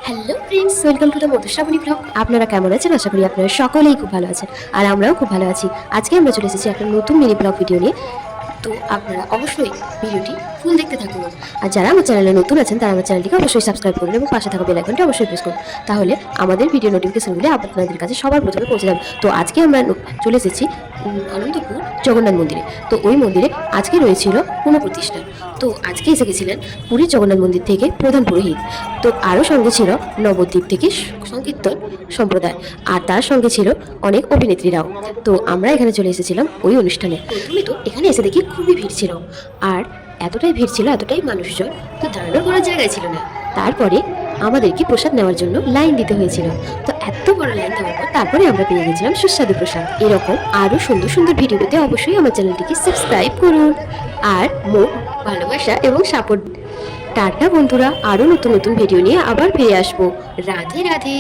Hello friends, welcome to the Madhushrabani blog. আপনারা কেমন আছেন? আশা করি আপনারা সকলেই খুব ভালো আছেন, আর আমরাও খুব ভালো আছি। আজকে আমরা চলে এসেছি একটা নতুন মিনি ব্লগ ভিডিও নিয়ে। তো আপনারা অবশ্যই ভিডিওটি ফুল দেখতে থাকুন। আর যারা আমার চ্যানেলে নতুন আছেন তারা আমার চ্যানেলটিকে অবশ্যই সাবস্ক্রাইব করুন এবং পাশে থাকা বেল আইকনটি অবশ্যই প্রেস করুন। তাহলে আমাদের ভিডিও নোটিফিকেশনগুলি আপনাদের কাছে সবার প্রথমে পৌঁছে যাবে। তো আজকে আমরা চলে এসেছি আনন্দপুর জগন্নাথ মন্দিরে। তো ওই মন্দিরে আজকে রয়েছিল পুনঃপ্রতিষ্ঠা। তো আজকে এসে গেছিলেন পুরীর জগন্নাথ মন্দির থেকে প্রধান পুরোহিত। তো আরও সঙ্গে ছিল নবদ্বীপ থেকে সংকীর্তন সম্প্রদায়, আর তার সঙ্গে ছিল অনেক অভিনেত্রীরাও। তো আমরা এখানে চলে এসেছিলাম ওই অনুষ্ঠানে। প্রথমে তো এখানে এসে দেখি খুবই ভিড় ছিল, আর এতটাই ভিড় ছিল, এতটাই মানুষজন, তো দাঁড়ানোর কোনো জায়গায় ছিল না। তারপরে আমাদেরকে প্রসাদ নেওয়ার জন্য লাইন দিতে হয়েছিল। তো এত বড় লাইন দেওয়ার পর তারপরে আমরা পেয়ে গেছিলাম সুস্বাদু প্রসাদ। এরকম আরও সুন্দর সুন্দর ভিডিও পেতে অবশ্যই আমার চ্যানেলটিকে সাবস্ক্রাইব করুন আর মোট ভালোবাসা এবং সাপোর্ট। টাটা বন্ধুরা, আরও নতুন নতুন ভিডিও নিয়ে আবার ফিরে আসবো। রাধে রাধে।